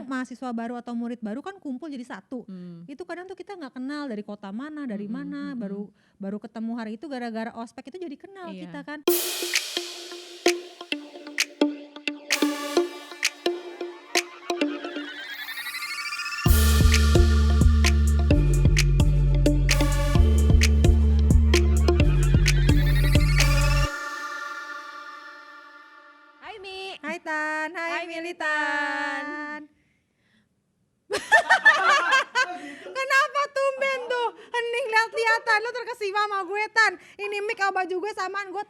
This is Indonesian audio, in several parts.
mahasiswa baru atau murid baru kan kumpul jadi satu. Itu kadang tuh kita nggak kenal dari kota mana, dari mana, baru ketemu hari itu gara-gara ospek itu jadi kenal kita kan. Hai Mi. Hai Tan, hai Militan. Kenapa tumben tuh? Hening lihat-lihatan, lu terkesima sama gue Tan. Ini mic sama baju gue samaan, gue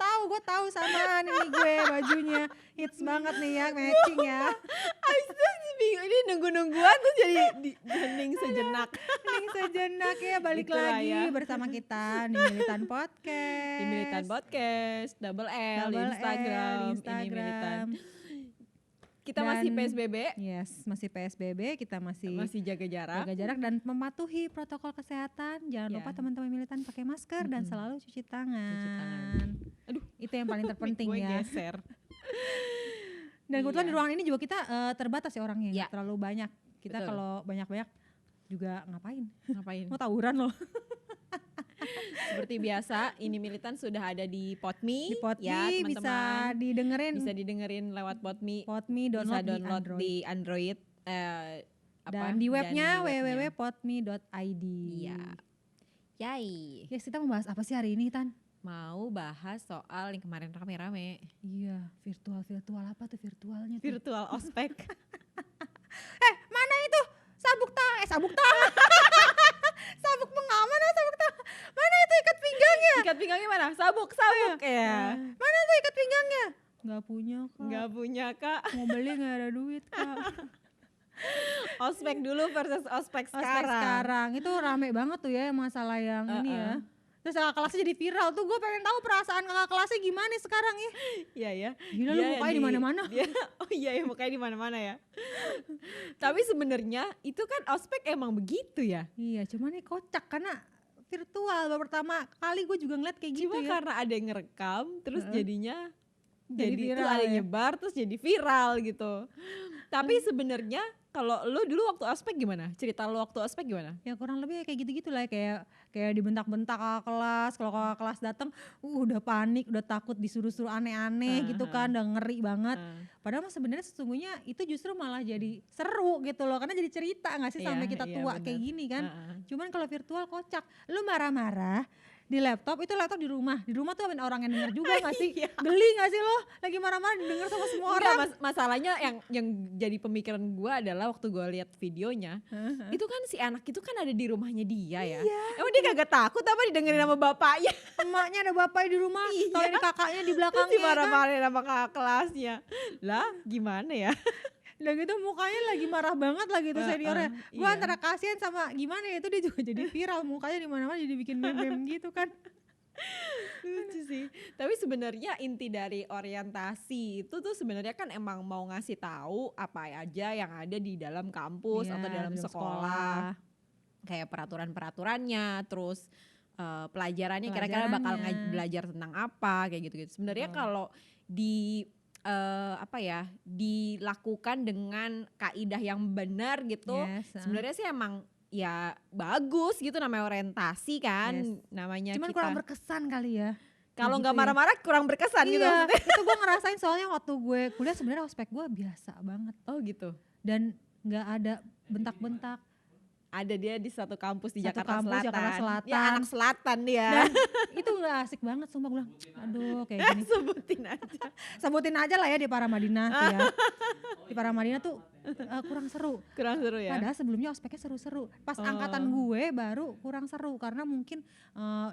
tahu samaan ini gue bajunya. Hits banget nih ya, matching ya. Astaga ini nunggu-nungguan tuh jadi hening sejenak. Hening sejenak ya, balik Itulah lagi ya. bersama kita di Militan Podcast. Di Militan Podcast, double L di Instagram, ini Militan. Kita masih PSBB. Yes, masih PSBB, kita masih jaga jarak. jaga jarak dan mematuhi protokol kesehatan. Jangan lupa teman-teman Militan pakai masker dan selalu cuci tangan. Aduh, itu yang paling terpenting gue ya. geser. Dan kebetulan di ruangan ini juga kita terbatas ya orangnya, nggak terlalu banyak. Kita Betul. kalau banyak-banyak juga ngapain? Ngapain? Mau tawuran loh. Seperti biasa, ini Militan sudah ada di Podme. Di Podme ya, bisa teman-teman. didengerin. Bisa didengerin lewat Podme. Podme Bisa download download di Android. di Dan di webnya www.podme.id. Iya. Yay. Yes, kita mau bahas apa sih hari ini Tan? Mau bahas soal yang kemarin rame-rame. Iya, virtual apa tuh virtualnya tuh? Virtual ospek. Mana itu? Sabuk tangan. Sabuk pengaman atau sabuk tangan? Mana itu ikat pinggangnya? Ikat pinggangnya mana? Sabuk ya. Mana tuh ikat pinggangnya? Nggak punya Kak. Nggak punya Kak. Mau beli nggak ada duit Kak. Ospek dulu versus ospek Ospek sekarang. sekarang itu rame banget tuh ya masalah yang ini ya. Terus kakak kelasnya jadi viral tuh, gue pengen tahu perasaan kakak kelasnya gimana sekarang ya. Iya ya. Gila lu mukanya di mana-mana. Oh iya ya mukanya di mana-mana ya. Tapi sebenarnya itu kan ospek emang begitu ya. Iya, cuman nih kocak karena virtual. Baru pertama kali gue juga ngeliat kayak gitu Cuma ya. karena ada yang ngerekam terus jadinya Jadi jadi viral tuh ada ya. nyebar terus jadi viral gitu. Tapi sebenarnya kalau lu dulu waktu ospek gimana? Cerita lu waktu ospek gimana? Ya kurang lebih kayak gitu-gitu lah, kayak dibentak-bentak kakak kelas. Kalau kakak kelas datang udah panik, udah takut disuruh-suruh aneh-aneh gitu kan, udah ngeri banget. Padahal mah sebenarnya sesungguhnya itu justru malah jadi seru gitu loh, karena jadi cerita nggak sih sampai kita tua kayak gini kan. Cuman kalau virtual kocak, lu marah-marah di laptop, itu laptop di rumah tuh orang yang denger juga nggak sih? Geli nggak sih lo lagi marah-marah didengar sama semua Enggak, orang? masalahnya yang jadi pemikiran gue adalah waktu gue lihat videonya, itu kan si anak itu kan ada di rumahnya dia ya. Emang dia kagak takut apa didengerin sama bapaknya? Emaknya ada bapaknya di rumah, kalau ini kakaknya di Terus belakangnya kan. dimarah-marahin sama kakak kelasnya. Lah gimana ya? Dan gitu mukanya lagi marah banget lagi tuh seniornya. Gue iya. antara kasihan sama gimana ya, itu dia juga jadi viral, mukanya di mana-mana jadi bikin meme-meme gitu kan. Lucu sih. Tapi sebenarnya inti dari orientasi itu tuh sebenarnya kan emang mau ngasih tahu apa aja yang ada di dalam kampus Iya, atau dalam sekolah. Kayak peraturan-peraturannya, terus pelajarannya kira-kira bakal belajar tentang apa kayak gitu-gitu. Sebenarnya kalau dilakukan dengan kaidah yang benar gitu, sebenarnya sih emang ya bagus gitu, namanya orientasi kan, namanya. Cuman kita kurang berkesan kali ya. kalau gitu nggak ya. marah-marah kurang berkesan gitu. Iya, itu gue ngerasain soalnya waktu gue kuliah sebenarnya ospek gue biasa banget. Oh gitu. Dan nggak ada bentak-bentak. Ada dia di satu kampus di Satu Jakarta kampus, Selatan. Jakarta Selatan. Ya anak selatan dia. Dan itu nggak asik banget sumpah, gue bilang aduh kayak gini. Sebutin aja. Sebutin aja lah ya di Paramadina tuh ya. Di Paramadina tuh kurang seru. Kurang seru ya. Padahal sebelumnya ospeknya seru-seru. Pas angkatan gue baru kurang seru karena mungkin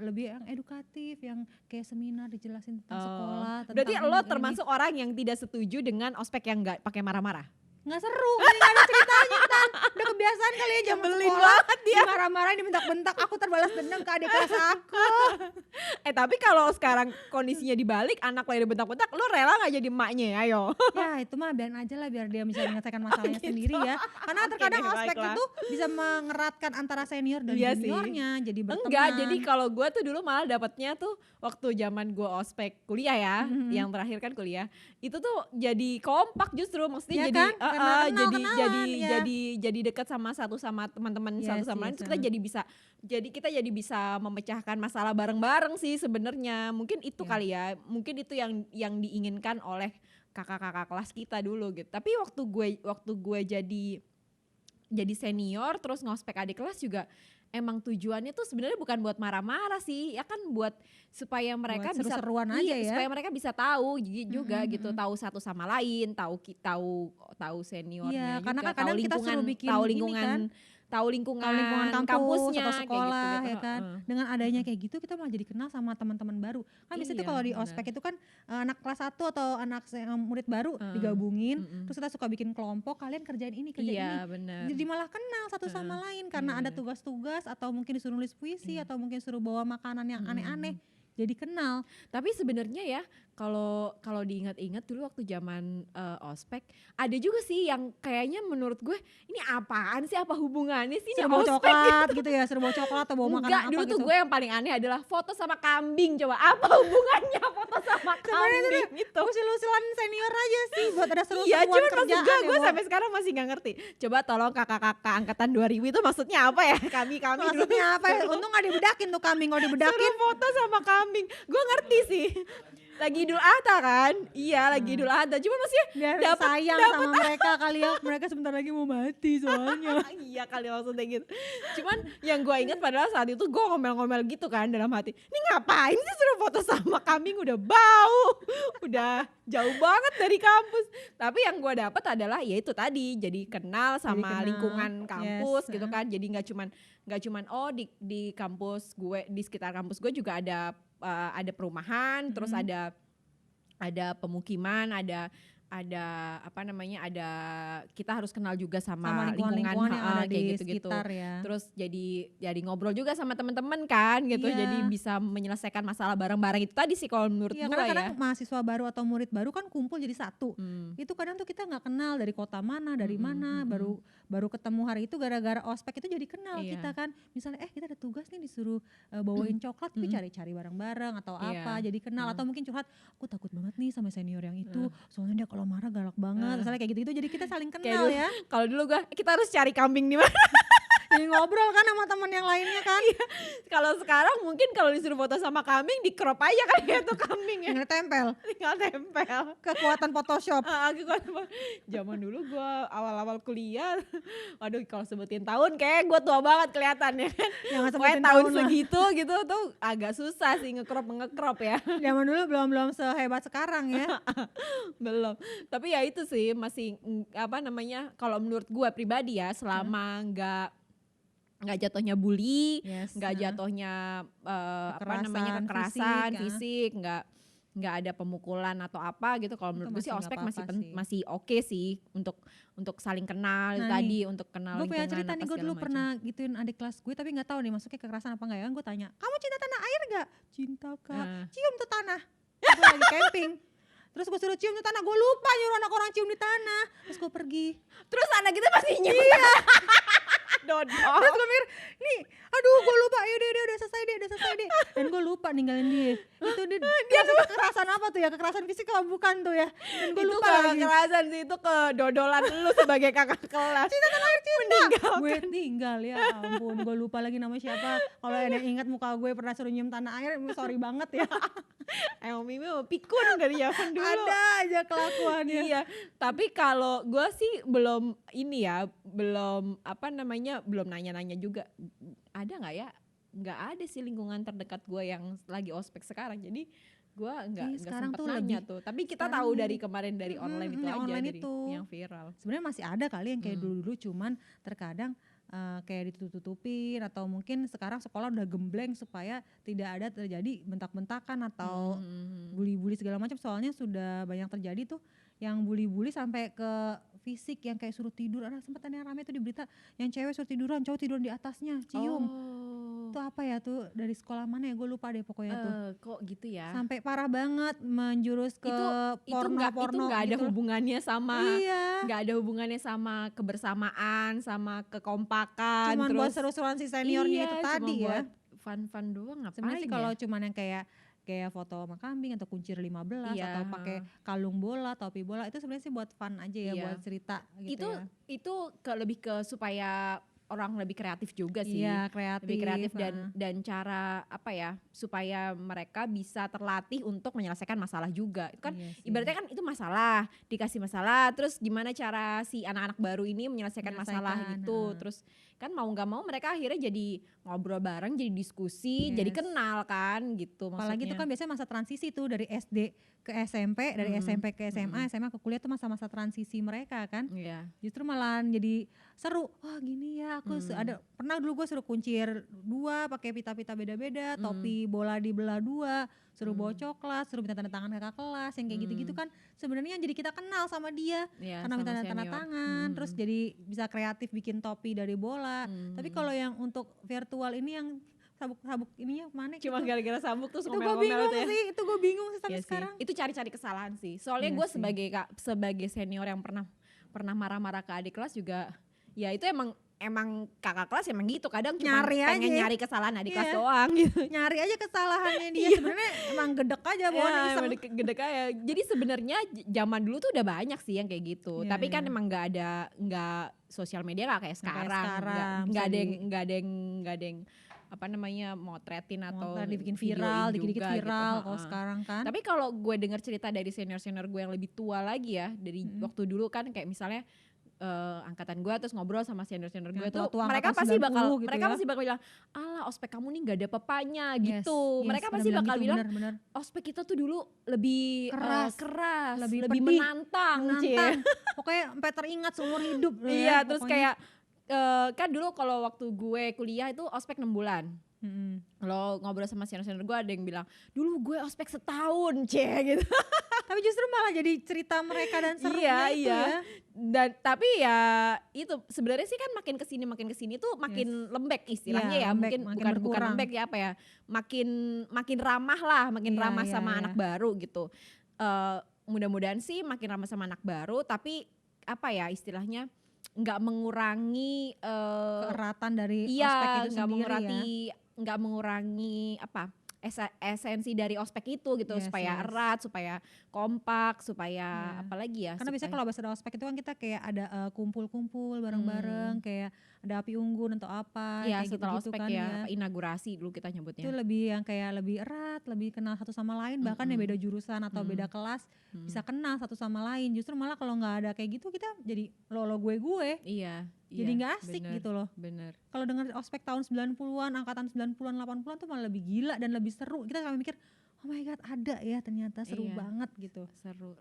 lebih yang edukatif, yang kayak seminar dijelasin tentang sekolah. Berarti tentang lo ini. termasuk orang yang tidak setuju dengan ospek yang nggak pakai marah-marah? Nggak seru, nggak ada ceritanya Tan. Udah kebiasaan kali ya zaman Nyebelin sekolah. banget dia. Dimarah-marahin, dibentak-bentak, aku terbalas dendam ke adik kelas aku. Tapi kalau sekarang kondisinya dibalik, anak lagi dibentak-bentak, lu rela gak jadi emaknya ya? Ayo. Ya itu mah biarin aja lah biar dia bisa menyelesaikan masalahnya Gitu. sendiri ya. Karena Oke terkadang deh, ospek baiklah. itu bisa mengeratkan antara senior dan Iya sih. juniornya jadi berteman. Enggak, jadi kalau gue tuh dulu malah dapetnya tuh waktu zaman gue ospek kuliah ya, yang terakhir kan kuliah, itu tuh jadi kompak justru, maksudnya Iya jadi kan? Karena kenal-kenalan, ya. jadi dekat sama teman-teman Yes, satu sama lain, yes, terus kita jadi bisa memecahkan masalah bareng-bareng sih sebenarnya. Mungkin itu Iya. kali ya, mungkin itu yang diinginkan oleh kakak-kakak kelas kita dulu gitu. Tapi waktu gue jadi senior terus ngospek adik kelas juga emang tujuannya tuh sebenarnya bukan buat marah-marah sih, ya kan buat supaya mereka Buat bisa seru-seruan aja ya. supaya mereka bisa tahu juga gitu, Mm-mm. tahu satu sama lain, tahu seniornya Iya, karena juga, kan kadang kita suruh bikin tahu ini kan, lingkungan kampus kampusnya atau kayak sekolah gitu. ya kan. Heeh. Dengan adanya kayak gitu kita malah jadi kenal sama teman-teman baru. Kan biasanya tuh Iya, kalau di benar. ospek itu kan anak kelas 1 atau murid baru Heeh. digabungin, Mm-mm. terus kita suka bikin kelompok, kalian kerjain ini, kerjain ini. Iya, benar. Jadi malah kenal satu sama lain karena Iya, ada benar. tugas-tugas atau mungkin disuruh nulis puisi Iya. atau mungkin suruh bawa makanan yang aneh-aneh. Mm-mm. Jadi kenal. Tapi sebenarnya ya kalau diingat-ingat dulu waktu zaman ospek ada juga sih yang kayaknya menurut gue ini apaan sih, apa hubungannya sih ini Suruh bawa ospek coklat gitu ya, suruh bawa coklat atau bawa makanan Enggak, apa dulu gitu. tuh gue yang paling aneh adalah foto sama kambing. Coba apa hubungannya foto sama kambing itu? Usil-usilan senior aja sih buat ada seru-seruan Iya, cuman maksud kerjaan gue ya, Bo. sampai sekarang masih gak ngerti. Coba tolong kakak-kakak angkatan 2000 itu maksudnya apa ya? Kami dulu Maksudnya apa ya? Untung gak dibedakin tuh kambing, kalau dibedakin suruh foto sama kambing. Gue ngerti sih. Lagi Idul Adha kan? Iya, lagi Idul Adha. Cuman maksudnya biar sayang sama mereka kali ya. Mereka sebentar lagi mau mati soalnya. iya kali maksudnya gitu. Cuman yang gue ingat padahal saat itu gue ngomel-ngomel gitu kan dalam hati. Ini ngapain sih suruh foto sama kambing, udah bau. Udah jauh banget dari kampus. Tapi yang gue dapat adalah ya itu tadi, jadi kenal sama kenal, lingkungan kampus yes, gitu kan. Jadi nggak cuman di kampus gue, di sekitar kampus gue juga ada perumahan, terus ada pemukiman, ada apa namanya, ada kita harus kenal juga sama lingkungan-lingkungan yang ada kayak di gitu-gitu. sekitar ya. Terus jadi ngobrol juga sama teman-teman kan gitu, Iya. jadi bisa menyelesaikan masalah bareng-bareng. Itu tadi sih kalau menurut Iya, gue karena ya. kadang mahasiswa baru atau murid baru kan kumpul jadi satu. Hmm. Itu kadang tuh kita nggak kenal dari kota mana, dari mana, baru ketemu hari itu gara-gara ospek itu jadi kenal Iya. kita kan. Misalnya kita ada tugas nih disuruh bawain coklat, tapi cari-cari bareng-bareng atau Iya. apa, jadi kenal. Atau mungkin curhat, aku takut banget nih sama senior yang itu, soalnya dia kalau marah galak banget, misalnya kayak gitu-gitu. Jadi kita saling kenal ya. Kalau dulu kita harus cari kambing di mana. Jadi ngobrol kan sama teman yang lainnya kan. Kalau sekarang mungkin kalau disuruh foto sama kambing di crop aja kali ya tuh kambing ya. Tinggal tempel, Tinggal tempel. kekuatan Photoshop. Zaman dulu gue awal-awal kuliah, waduh kalau sebutin tahun kayak gue tua banget kelihatannya. Jangan Pokoknya sebutin tahun tahun lah. segitu gitu tuh agak susah sih ngekrop ya. Zaman dulu belum sehebat sekarang ya. Belum. Tapi ya itu sih masih apa namanya, kalau menurut gue pribadi ya, selama nggak jatuhnya bully, Yes, nggak jatuhnya apa namanya, Kekerasan kekerasan fisik, fisik, nggak ada pemukulan atau apa gitu. Kalau menurut gue sih masih ospek nggak apa-apa sih. masih oke sih untuk saling kenal Nah tadi, untuk kenal Gue punya lingkungan cerita apa nih, gue segala dulu macam. pernah gituin adik kelas gue tapi gak tahu nih masuknya kekerasan apa enggak ya. Kan gue tanya, kamu cinta tanah air gak? Cinta kak, cium tuh tanah. Gue lagi camping, terus gue suruh cium tuh tanah, gue lupa nyuruh anak orang cium di tanah. Terus gue pergi, Terus anak kita masih nyium. Dodol. terus gue mikir, nih aduh gue lupa, yaudah udah selesai deh. Dan gue lupa ninggalin dia. Itu dia tuh kekerasan apa tuh ya, kekerasan fisik apa bukan tuh ya. Dan gue Itu lupa gak lagi. kekerasan sih, itu kedodolan lu sebagai kakak kelas. Cinta tanah air meninggal. Gue tinggal ya ampun, gue lupa lagi nama siapa. Kalau ada yang ingat muka gue pernah suruh nyium tanah air, sorry banget ya. Emang Mimi mau pikun dari zaman dulu. Ada aja kelakuannya. Iya, tapi kalau gue sih belum apa namanya, belum nanya-nanya juga. Ada nggak ya? Nggak ada sih lingkungan terdekat gue yang lagi ospek sekarang. Jadi gue nggak sekarang sempet tuh nanya lebih- tuh. Tapi kita sekarang tahu dari kemarin dari online itu yang aja, online dari itu. yang viral. Sebenarnya masih ada kali yang kayak dulu-dulu, cuman terkadang kayak ditutup-tutupin atau mungkin sekarang sekolah udah gembleng supaya tidak ada terjadi bentak-bentakan atau bully-bully segala macam. Soalnya sudah banyak terjadi tuh yang bully-bully sampai ke fisik yang kayak suruh tidur, sempat ada yang rame tuh di berita, yang cewek suruh tiduran, cowok tiduran di atasnya, cium. Itu apa ya tuh, dari sekolah mana ya, gue lupa deh pokoknya tuh. Kok gitu ya? Sampai parah banget menjurus ke itu porno-porno nggak ada gitu. hubungannya sama Iya. nggak ada hubungannya sama kebersamaan, sama kekompakan, Cuman terus buat seru-seruan si seniornya itu cuma tadi ya. buat fun-fun doang, ngapain Sebenarnya sih ya? kalau cuman yang kayak foto sama kambing atau kuncir 15 Iya, atau pakai kalung bola, topi bola, itu sebenarnya sih buat fun aja ya, Iya. buat cerita gitu ya. Itu lebih ke supaya orang lebih kreatif juga sih. Iya, kreatif. Lebih kreatif dan cara apa ya, supaya mereka bisa terlatih untuk menyelesaikan masalah juga. Itu kan Iya sih. ibaratnya kan itu masalah, dikasih masalah, terus gimana cara si anak-anak baru ini menyelesaikan masalah Menyelesaikan, gitu. Terus kan mau nggak mau mereka akhirnya jadi ngobrol bareng, jadi diskusi, jadi Yes. kenal kan gitu maksudnya. Apalagi itu kan biasanya masa transisi tuh dari SD ke SMP, dari SMP ke SMA, SMA ke kuliah tuh masa-masa transisi mereka kan. Iya. Justru malah jadi seru. Wah gini ya, aku pernah dulu gue suruh kuncir 2 pakai pita-pita beda-beda, topi bola dibelah 2, suruh bawa coklat, suruh minta tanda tangan kakak kelas, yang kayak gitu-gitu kan sebenarnya yang jadi kita kenal sama dia. Iya, Karena sama minta tanda senior. tangan, terus jadi bisa kreatif bikin topi dari bola. Tapi kalau yang untuk virtual ini yang sabuk-sabuk ininya kemana Cuma gitu. gara-gara sabuk terus Itu gue ngomel-ngomel bingung tuh ya. sih, itu gue bingung sih sampai Iya sih. sekarang. Itu cari-cari kesalahan sih. Soalnya Iya gue sih. sebagai senior yang pernah marah-marah ke adik kelas juga, ya itu emang kakak kelas emang gitu, kadang cuma Nyari pengen aja. nyari kesalahan adik Iya. kelas doang gitu. Nyari aja kesalahannya dia, sebenarnya emang gedek aja bawaannya Ya, iseng. emang gede kayak. Jadi sebenarnya zaman dulu tuh udah banyak sih yang kayak gitu. Iya, Tapi kan iya. emang nggak sosial media nggak kayak Nggak kayak sekarang. sekarang, Nggak bisa ada yang apa namanya motretin atau Motor dibikin videoin viral, dikit-dikit juga viral gitu. kalau sekarang kan. Tapi kalau gue dengar cerita dari senior-senior gue yang lebih tua lagi ya, dari waktu dulu kan kayak misalnya angkatan gue terus ngobrol sama senior-senior gue Yang tuh, tua-tua mereka angkatan pasti bakal 90 gitu mereka ya. pasti bakal bilang, "Alah, ospek kamu nih gak ada papanya" Yes, gitu. yes, Mereka pada pasti bakal gitu, bilang, bener. "Ospek kita tuh dulu lebih keras, Lebih lebih pedih, menantang." Cie. Menantang. Pokoknya sampai teringat seumur hidup loh ya. Iya, terus pokoknya. kayak kan dulu kalau waktu gue kuliah itu ospek 6 bulan. Kalau ngobrol sama senior-senior gue ada yang bilang, "Dulu gue ospek setahun," cie gitu. Tapi justru malah jadi cerita mereka dan serunya itu Iya. ya. Dan tapi ya itu sebenarnya sih kan makin kesini tuh makin lembek istilahnya Iya, ya, lembek, mungkin makin bukan berkurang. lembek ya, apa ya, makin ramah lah, makin Iya, ramah iya, sama iya. anak baru gitu. Mudah-mudahan sih makin ramah sama anak baru, tapi apa ya istilahnya, nggak mengurangi Keeratan dari ospek iya, itu sendiri ya. nggak mengurangi apa esensi dari ospek itu gitu, Yes, supaya yes. erat, supaya kompak, supaya Iya. apalagi ya, Karena biasanya supaya kalau bahasa ada ospek itu kan kita kayak ada kumpul-kumpul bareng-bareng, kayak ada api unggun atau apa, ya kayak setelah gitu-gitu ospek kan ya, ya. apa, inaugurasi dulu kita Itu nyebutnya. lebih yang kayak lebih erat, lebih kenal satu sama lain, bahkan yang beda jurusan atau beda kelas bisa kenal satu sama lain. Justru malah kalau nggak ada kayak gitu kita jadi lo gue. Iya, Jadi iya, nggak asik bener, gitu loh. bener. Kalau denger ospek tahun 90-an, angkatan 90-an, 80-an tuh malah lebih gila dan lebih seru. Kita sampai mikir, oh my god ada ya ternyata seru Iya. banget gitu.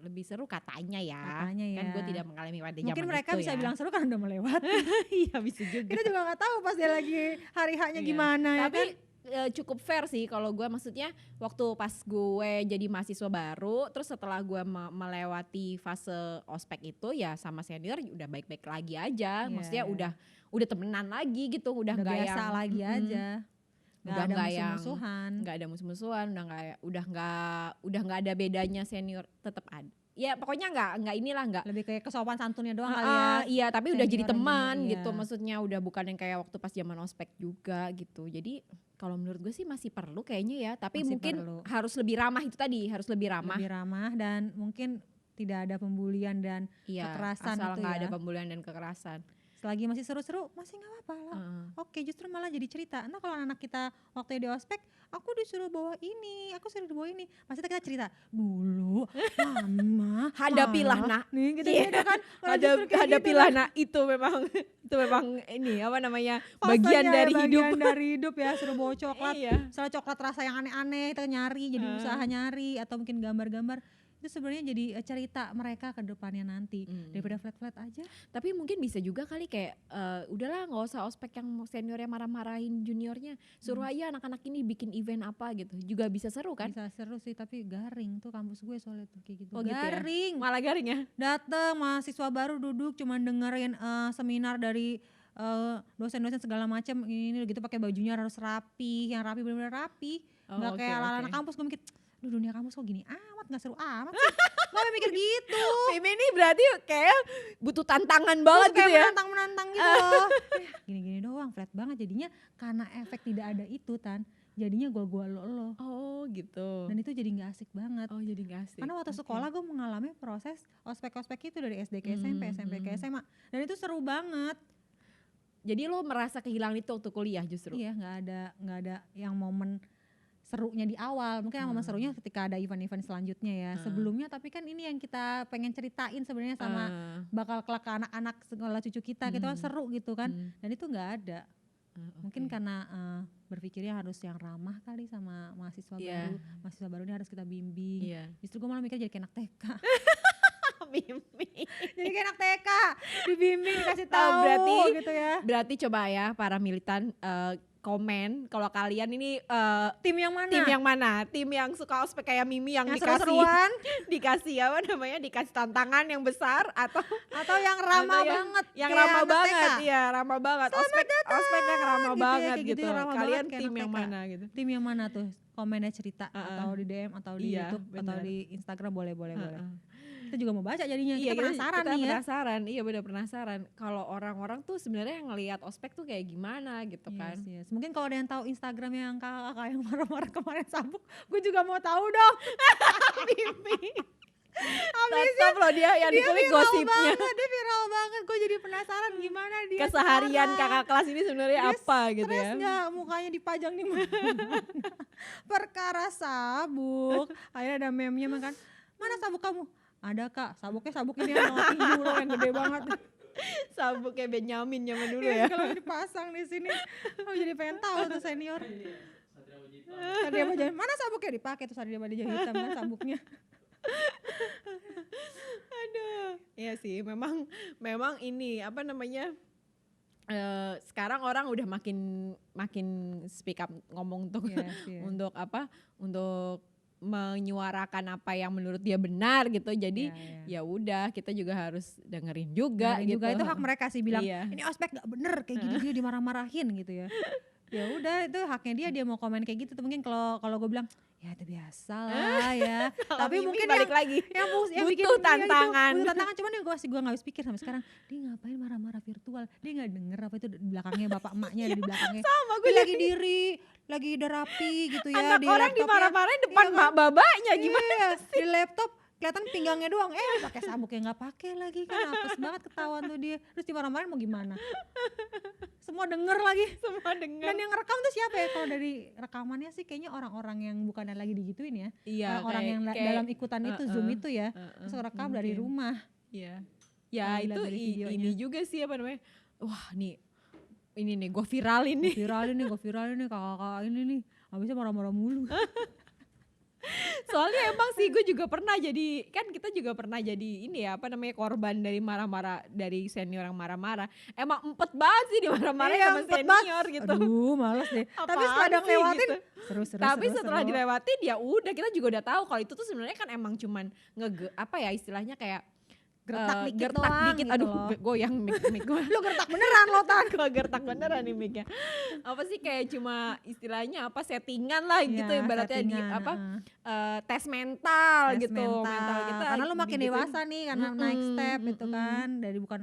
Lebih seru katanya ya. Katanya Kan ya. gue tidak mengalami pada zaman Mungkin mereka itu bisa ya. bilang seru karena udah melewati. Iya bisa juga. Kita juga nggak tahu pas dia lagi hari haknya Iya. gimana ya Tapi kan. cukup fair sih kalau gue, maksudnya waktu pas gue jadi mahasiswa baru, terus setelah gue melewati fase ospek itu ya sama senior udah baik-baik lagi aja. Iya, Maksudnya iya. udah temenan lagi gitu, udah nggak biasa yang lagi aja. Nggak udah ada nggak yang musuh-musuhan. nggak ada musuh-musuhan, udah nggak ada bedanya, senior tetap ada. Ya pokoknya nggak inilah, nggak Lebih kayak kesopan santunnya doang kali ya. iya, tapi udah jadi Senior dan teman junior, gitu, iya. maksudnya udah bukan yang kayak waktu pas zaman ospek juga gitu. Jadi kalau menurut gue sih masih perlu kayaknya ya, tapi Masih mungkin perlu. harus lebih ramah, itu tadi harus lebih ramah. Lebih ramah dan mungkin tidak ada pembulian dan Iya, kekerasan asal itu nggak ya. ada pembulian dan kekerasan. Selagi masih seru-seru masih nggak apa-apa lah. Oke, justru malah jadi cerita. Nah kalau anak kita waktu di ospek, aku disuruh bawa ini, aku suruh bawa ini. Pasti kita cerita dulu, mama. Hadapilah malah." nak. Nih gitu Iya. gitu kan. Malah justru kayak Hadapilah gitu kan. nak, itu memang ini apa namanya, Fasenya bagian ya, dari hidup. Bagian dari hidup ya, suruh bawa coklat. Iya. Misalnya coklat rasa yang aneh-aneh, kita nyari, jadi usaha nyari atau mungkin gambar-gambar. itu sebenarnya jadi cerita mereka ke depannya nanti daripada flat-flat aja. Tapi mungkin bisa juga kali kayak udahlah nggak usah ospek yang seniornya marah-marahin juniornya, suruh aja anak-anak ini bikin event apa gitu, juga bisa seru kan? Bisa seru sih, tapi garing tuh kampus gue soalnya tuh kayak gitu. Oh gitu ya? Garing. Malah garing ya? Dateng mahasiswa baru duduk cuman dengerin seminar dari dosen-dosen segala macam ini gitu, pakai bajunya harus rapi, yang rapi benar-benar rapi, nggak Oh, kayak oke, anak-anak oke. kampus. Gue mikir, duh dunia kampus kok gini amat, nggak seru amat sih. Gue mikir gitu. Mimi ini berarti kayak butuh tantangan Terus banget kayak gitu ya? menantang gitu loh. Gini-gini doang, flat banget jadinya, karena efek tidak ada itu jadinya gua lo. Oh gitu. Dan itu jadi nggak asik banget. Oh jadi gak asik. Karena waktu Oke. sekolah gue mengalami proses ospek-ospek itu dari SD ke SMP, SMP ke SMA, dan itu seru banget. Jadi lo merasa kehilangan itu waktu kuliah justru? Iya, nggak ada yang momen serunya di awal. Mungkin yang momen serunya ketika ada event-event selanjutnya ya. Sebelumnya tapi kan ini yang kita pengen ceritain sebenarnya sama bakal kelak ke anak-anak sekolah cucu kita, gitu kan seru gitu kan. Dan itu nggak ada. Mungkin karena berpikirnya harus yang ramah kali sama mahasiswa baru. Mahasiswa baru ini harus kita bimbing. Justru gue malah mikir jadi kayak anak TK. Mimi. Jadi kayak anak TK, dibimbing, dikasih tahu berarti gitu ya. Berarti coba ya para militan komen kalau kalian ini Tim yang mana? tim yang mana? Tim yang suka ospek kayak Mimi yang Yang dikasih seru-seruan dikasih apa namanya? Dikasih tantangan yang besar atau yang ramah atau banget? yang kayak ramah anak banget, TK? iya ramah banget. Ospek yang ramah gitu ya, banget kayak gitu. yang ramah Kalian banget kayak tim anak yang TK. mana gitu? Tim yang mana tuh? Komennya cerita atau di DM atau di Iya, YouTube atau benar. di Instagram boleh. Kita juga mau baca jadinya. Iya, kita penasaran kita nih ya. penasaran, iya benar penasaran. Kalau orang-orang tuh sebenarnya ngelihat ospek tuh kayak gimana gitu kan? Yes. Mungkin kalau ada yang tahu Instagram yang kakak-kakak yang marah-marah kemarin sabuk, gue juga mau tahu dong. Mimi. Tetap loh dia yang dikulik gosipnya. Dia viral banget. Gue jadi penasaran gimana dia Keseharian sekarang. kakak kelas ini sebenarnya Dia apa gitu stres ya? nggak mukanya dipajang di mana? Perkara sabuk. Akhirnya ada meme-nya makan. Mana sabuk kamu? Ada kak. Sabuk ini yang tinju loh, yang gede banget. Sabuk kayak Benyamin zaman dulu Iya, ya. kalau dipasang di sini, aku jadi pengen tahu tuh senior. Satria Baja, mana sabuknya dipakai tuh Satria Baja hitam kan sabuknya. Aduh. Iya sih, memang ini apa namanya? Sekarang orang udah makin speak up ngomong tuh Yes. untuk apa? Untuk menyuarakan apa yang menurut dia benar gitu. Jadi ya udah kita juga harus dengerin juga Dengerin gitu. juga itu hak mereka sih bilang Iya. ini ospek gak bener kayak gini dia dimarah-marahin gitu ya. Ya udah itu haknya dia mau komen kayak gitu tuh. Mungkin kalau gue bilang ya itu biasa lah ya. Tapi Mimi mungkin balik lagi yang bikin butuh dia tantangan. Butuh tantangan, cuman yang gue gak habis pikir sampai sekarang, dia ngapain marah-marah virtual, dia gak denger apa itu di belakangnya bapak emaknya di belakangnya. Sama gue Dia lagi diri, lagi udah rapi gitu ya. anak di orang laptopnya. dimarah-marahin depan Iya mak kan? babanya gimana? Iya, di laptop kelihatan pinggangnya doang, pakai sabuknya nggak pakai lagi kan, apes banget ketahuan tuh dia. Terus dimarahin mau gimana? Semua denger lagi. Semua dengar. Dan yang rekam tuh siapa ya? Kalau dari rekamannya sih kayaknya orang-orang yang bukan lagi digituin ya. Iya, Orang-orang yang dalam ikutan itu Zoom itu ya. Terus rekam dari mungkin. rumah. Iya. Ya Kalau itu dilihat dari videonya. ini juga sih apa namanya? Wah, nih ini nih gue viralin nih. Gue viralin nih kakak-kakak ini nih. Habisnya marah-marah mulu. Soalnya emang sih gue juga pernah jadi, kan kita juga pernah jadi ini ya apa namanya korban dari marah-marah dari senior yang marah-marah. Emang empet banget sih dimarah-marahin Iya, sama empet senior gitu. Aduh males deh. Tapi Apaan setelah sih lewatin gitu. seru. Tapi setelah dilewatin ya udah kita juga udah tahu kalau itu tuh sebenarnya kan emang cuman apa ya istilahnya kayak gertak dikit gertak doang dikit, gitu aduh loh. goyang mic gue. Lu gertak beneran lo Tan. Gue gertak beneran nih mic-nya. Apa sih kayak cuma istilahnya apa settingan lah gitu Ya, ibaratnya di settingan, apa tes mental tes gitu. mental kita karena lu makin digituin. dewasa nih karena naik step itu kan, dari bukan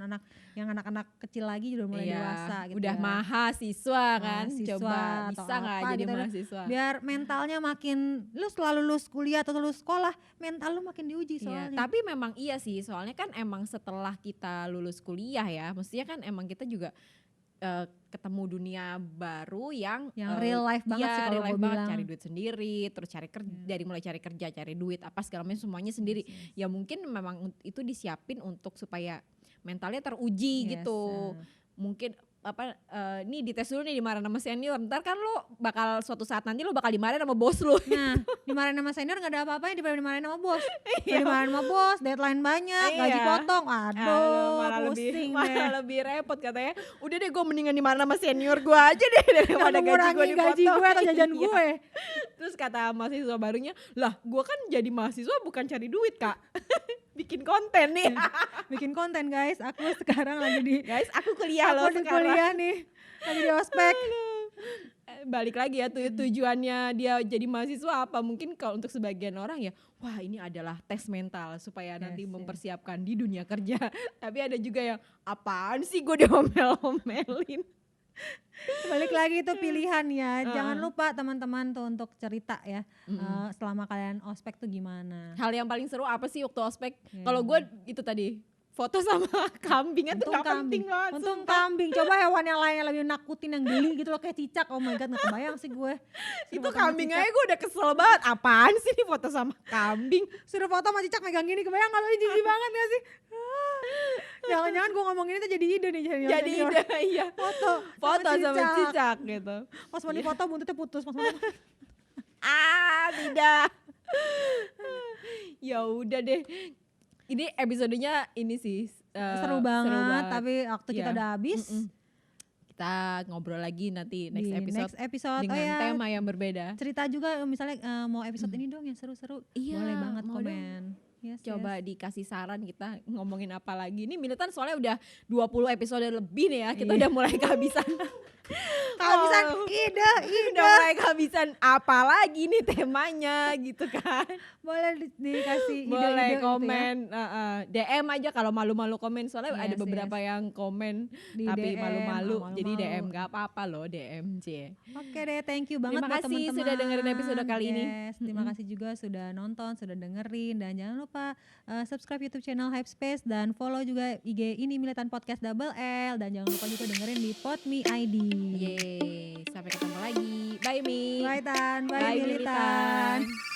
anak-anak kecil lagi udah mulai Iya, dewasa gitu udah ya. mahasiswa kan, Mahasiswa coba atau bisa nggak apa jadi gitu. mahasiswa? Biar mentalnya makin, lu setelah lulus kuliah atau lulus sekolah, mental lu makin diuji Iya, soalnya. tapi memang iya sih, soalnya kan emang setelah kita lulus kuliah ya, maksudnya kan emang kita juga ketemu dunia baru yang real life banget iya, sih kalau real life gue banget, bilang. cari duit sendiri, terus cari kerja, dari mulai cari kerja, cari duit, apa segala macam semuanya sendiri. Ya mungkin memang itu disiapin untuk supaya mentalnya teruji Yes, gitu. Mungkin nih dites dulu nih dimarahin sama senior. Ntar kan lo bakal suatu saat nanti lo bakal dimarahin sama bos lo. Nah, dimarahin sama senior gak ada apa-apanya daripada dimarahin sama bos. Iya. Dimarahin sama bos, deadline banyak, gaji Iya. potong. Aduh, malah pusing malah deh. lebih repot katanya. Udah deh gue mendingan dimarahin sama senior gue aja deh daripada gaji gue Mengurangi gaji dipotong. gue atau jajan Iya. gue. Terus kata mahasiswa barunya, lah gue kan jadi mahasiswa bukan cari duit kak. Bikin konten nih. Bikin konten guys, aku sekarang lagi di Guys aku kuliah loh aku di sekarang. kuliah nih, lagi di ospek. Balik lagi ya tujuannya dia jadi mahasiswa apa, mungkin kalau untuk sebagian orang ya wah ini adalah tes mental supaya nanti Yes. mempersiapkan di dunia kerja. Tapi ada juga yang apaan sih gue diomel-omelin. Balik lagi itu pilihan ya. Jangan Heeh. lupa teman-teman tuh untuk cerita ya, selama kalian ospek tuh gimana. Hal yang paling seru apa sih waktu ospek? Iya. Kalau gue itu tadi foto sama kambingnya tuh Untung gak penting kambing, banget. untung sumpah. kambing. Coba hewan yang lain yang lebih nakutin yang geli gitu loh kayak cicak. Oh my god, gak kebayang sih gue. Itu Suruh foto sama kambing cicak. aja gue udah kesel banget. Apaan sih nih foto sama kambing? Suruh foto sama cicak megang gini, kebayang kalau jijik banget gak sih? Jangan-jangan gue ngomong ini tuh jadi ide nih. Jadi ide iya. Foto Sama cicak gitu. Pas mau difoto buntutnya putus. Pas mau Tidak. Ya udah deh. Ini episodenya ini sih seru banget, tapi waktu kita Iya. udah habis. Kita ngobrol lagi nanti Di next episode next episode. dengan Oh ya, tema yang berbeda. cerita juga misalnya mau episode ini dong yang seru-seru. Iya, Boleh banget mau komen. Yes, Coba yes. dikasih saran kita ngomongin apa lagi. Ini Militan soalnya udah 20 episode lebih nih ya. Kita Iya. udah mulai kehabisan. Kehabisan Oh. ide. Udah mulai kehabisan apa lagi nih temanya gitu kan. Boleh dikasih ide-ide Boleh gitu ya. komen DM aja kalau malu-malu komen soalnya Yes, ada beberapa yang komen Di tapi DM, malu-malu jadi malu-malu. DM gak apa-apa loh DM C. Oke deh, thank you banget Terima buat kasih teman-teman. sudah dengerin episode kali ini. Yes, terima kasih juga sudah nonton, sudah dengerin, dan jangan lupa subscribe YouTube channel Hype Space dan follow juga IG ini Militan Podcast Double L, dan jangan lupa juga dengerin di Podme ID. Yeay, sampai ketemu lagi. Bye Mi. Bye Tan, bye, Bye Militan. Militan.